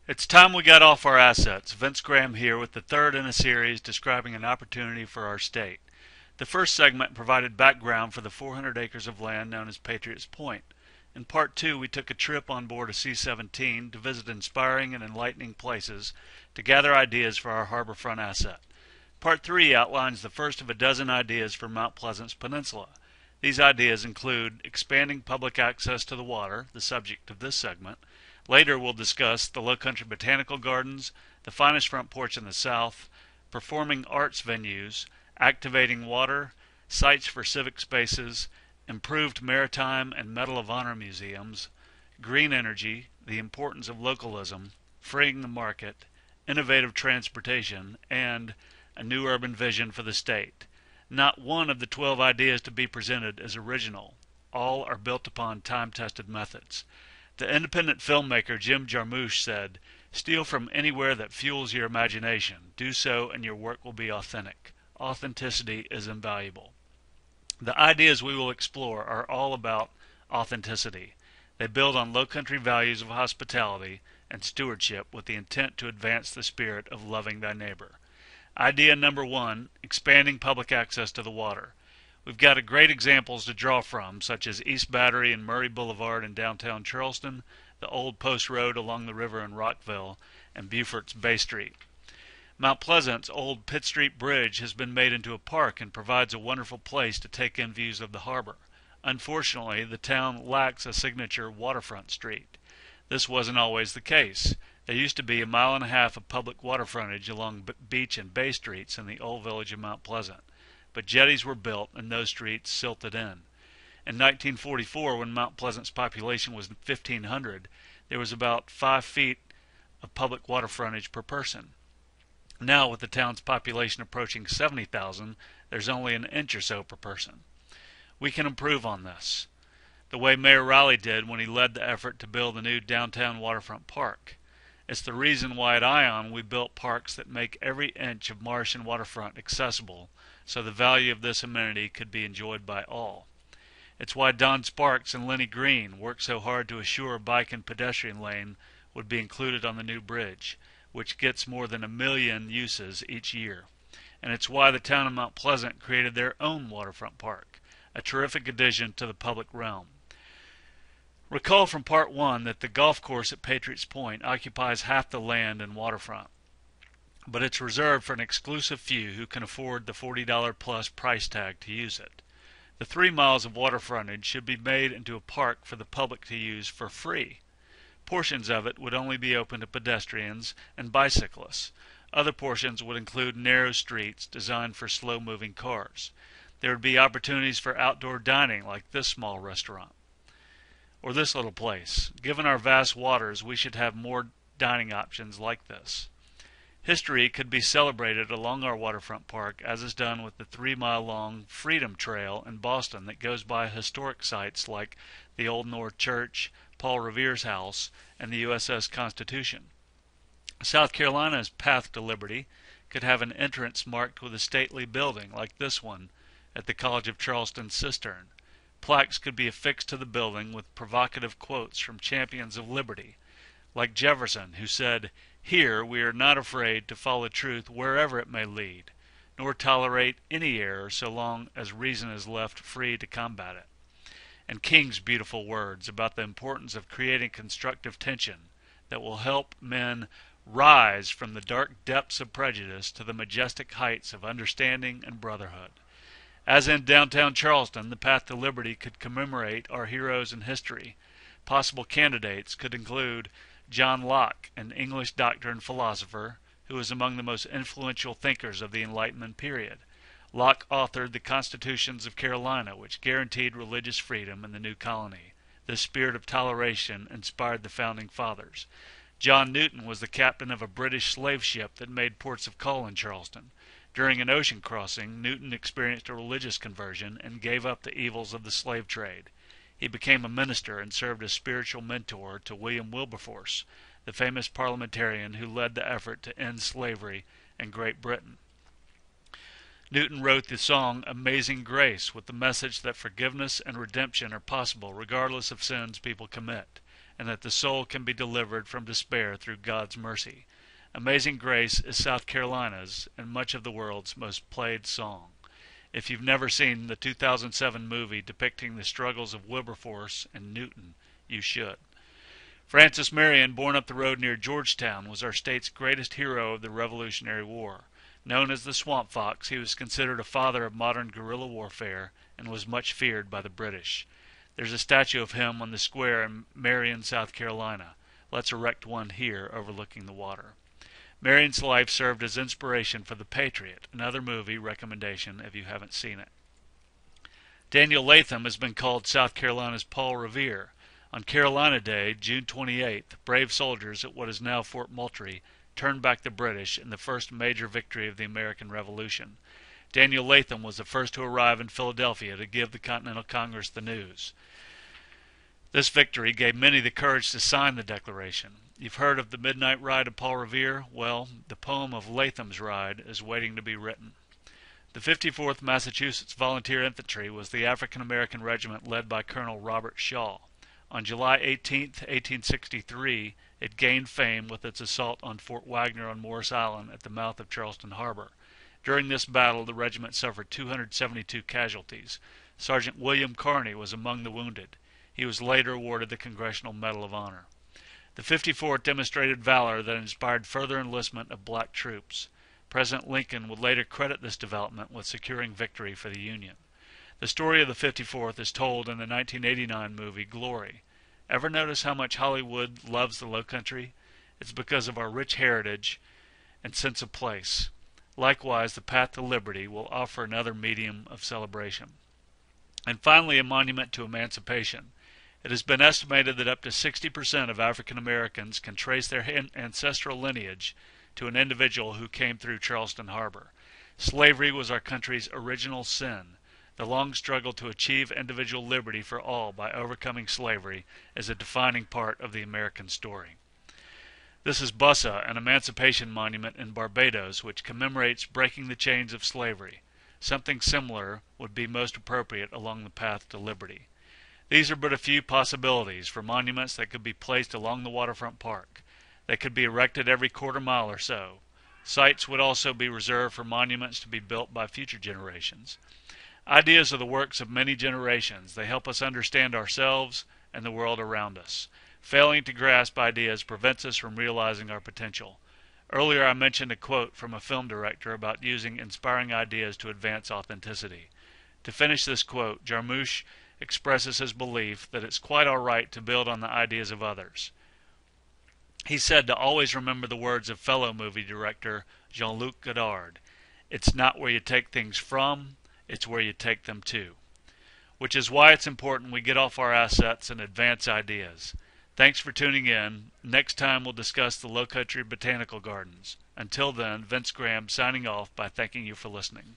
It's time we got off our assets. Vince Graham here with the third in a series describing an opportunity for our state. The first segment provided background for the 400 acres of land known as Patriots Point. In part 2, we took a trip on board a C-17 to visit inspiring and enlightening places to gather ideas for our harborfront asset. Part 3 outlines the first of a dozen ideas for Mount Pleasant's peninsula. These ideas include expanding public access to the water, the subject of this segment. Later we'll discuss the Lowcountry Botanical Gardens, the finest front porch in the South, performing arts venues, activating water, sites for civic spaces, improved maritime and Medal of Honor museums, green energy, the importance of localism, freeing the market, innovative transportation, and a new urban vision for the state. Not one of the 12 ideas to be presented is original. All are built upon time-tested methods. The independent filmmaker Jim Jarmusch said, "Steal from anywhere that fuels your imagination. Do so and your work will be authentic. Authenticity is invaluable." The ideas we will explore are all about authenticity. They build on Lowcountry values of hospitality and stewardship with the intent to advance the spirit of loving thy neighbor. Idea number 1, expanding public access to the water. We've got great examples to draw from, such as East Battery and Murray Boulevard in downtown Charleston, the Old Post Road along the river in Rockville, and Beaufort's Bay Street. Mount Pleasant's old Pitt Street Bridge has been made into a park and provides a wonderful place to take in views of the harbor. Unfortunately, the town lacks a signature waterfront street. This wasn't always the case. There used to be a mile and a half of public water frontage along Beach and Bay Streets in the old village of Mount Pleasant. But jetties were built and those streets silted in. In 1944, when Mount Pleasant's population was 1,500, there was about 5 feet of public water frontage per person. Now, with the town's population approaching 70,000, there's only an inch or so per person. We can improve on this, the way Mayor Riley did when he led the effort to build a new downtown waterfront park. It's the reason why at Ion we built parks that make every inch of marsh and waterfront accessible, so the value of this amenity could be enjoyed by all. It's why Don Sparks and Lenny Green worked so hard to assure a bike and pedestrian lane would be included on the new bridge, which gets more than 1 million uses each year. And it's why the town of Mount Pleasant created their own waterfront park, a terrific addition to the public realm. Recall from part 1 that the golf course at Patriots Point occupies half the land and waterfront, but it's reserved for an exclusive few who can afford the $40 plus price tag to use it. The 3 miles of water frontage should be made into a park for the public to use for free. Portions of it would only be open to pedestrians and bicyclists. Other portions would include narrow streets designed for slow-moving cars. There would be opportunities for outdoor dining like this small restaurant or this little place. Given our vast waters, we should have more dining options like this. History could be celebrated along our waterfront park, as is done with the 3-mile-long Freedom Trail in Boston that goes by historic sites like the Old North Church, Paul Revere's house, and the USS Constitution. South Carolina's Path to Liberty could have an entrance marked with a stately building like this one at the College of Charleston Cistern. Plaques could be affixed to the building with provocative quotes from champions of liberty, like Jefferson, who said, "Here we are not afraid to follow truth wherever it may lead, nor tolerate any error so long as reason is left free to combat it." And King's beautiful words about the importance of creating constructive tension that will help men rise from the dark depths of prejudice to the majestic heights of understanding and brotherhood. As in downtown Charleston, the Path to Liberty could commemorate our heroes in history. Possible candidates could include John Locke, an English doctor and philosopher who was among the most influential thinkers of the Enlightenment period. Locke authored the Constitutions of Carolina, which guaranteed religious freedom in the new colony. This spirit of toleration inspired the Founding Fathers. John Newton was the captain of a British slave ship that made ports of call in Charleston. During an ocean crossing, Newton experienced a religious conversion and gave up the evils of the slave trade. He became a minister and served as spiritual mentor to William Wilberforce, the famous parliamentarian who led the effort to end slavery in Great Britain. Newton wrote the song Amazing Grace with the message that forgiveness and redemption are possible regardless of sins people commit. and that the soul can be delivered from despair through God's mercy. Amazing Grace is South Carolina's and much of the world's most played song. If you've never seen the 2007 movie depicting the struggles of Wilberforce and Newton, you should. Francis Marion, born up the road near Georgetown, was our state's greatest hero of the Revolutionary War. Known as the Swamp Fox, he was considered a father of modern guerrilla warfare and was much feared by the British. There's a statue of him on the square in Marion, South Carolina. Let's erect one here overlooking the water. Marion's life served as inspiration for The Patriot, another movie recommendation if you haven't seen it. Daniel Latham has been called South Carolina's Paul Revere. On Carolina Day, June 28th, brave soldiers at what is now Fort Moultrie turned back the British in the first major victory of the American Revolution. Daniel Latham was the first to arrive in Philadelphia to give the Continental Congress the news. This victory gave many the courage to sign the Declaration. You've heard of the Midnight Ride of Paul Revere? Well, the poem of Latham's Ride is waiting to be written. The 54th Massachusetts Volunteer Infantry was the African-American regiment led by Colonel Robert Shaw. On July 18, 1863, it gained fame with its assault on Fort Wagner on Morris Island at the mouth of Charleston Harbor. During this battle, the regiment suffered 272 casualties. Sergeant William Carney was among the wounded. He was later awarded the Congressional Medal of Honor. The 54th demonstrated valor that inspired further enlistment of black troops. President Lincoln would later credit this development with securing victory for the Union. The story of the 54th is told in the 1989 movie Glory. Ever notice how much Hollywood loves the Lowcountry? It's because of our rich heritage and sense of place. Likewise, the Path to Liberty will offer another medium of celebration. And finally, a monument to emancipation. It has been estimated that up to 60% of African Americans can trace their ancestral lineage to an individual who came through Charleston Harbor. Slavery was our country's original sin. The long struggle to achieve individual liberty for all by overcoming slavery is a defining part of the American story. This is Bussa, an emancipation monument in Barbados which commemorates breaking the chains of slavery. Something similar would be most appropriate along the path to liberty. These are but a few possibilities for monuments that could be placed along the waterfront park. They could be erected every quarter mile or so. Sites would also be reserved for monuments to be built by future generations. Ideas are the works of many generations. They help us understand ourselves and the world around us. Failing to grasp ideas prevents us from realizing our potential. Earlier I mentioned a quote from a film director about using inspiring ideas to advance authenticity. To finish this quote, Jarmusch expresses his belief that it's quite all right to build on the ideas of others. He said to always remember the words of fellow movie director Jean-Luc Godard. It's not where you take things from, it's where you take them to. Which is why it's important we get off our assets and advance ideas. Thanks for tuning in. Next time we'll discuss the Lowcountry Botanical Gardens. Until then, Vince Graham signing off by thanking you for listening.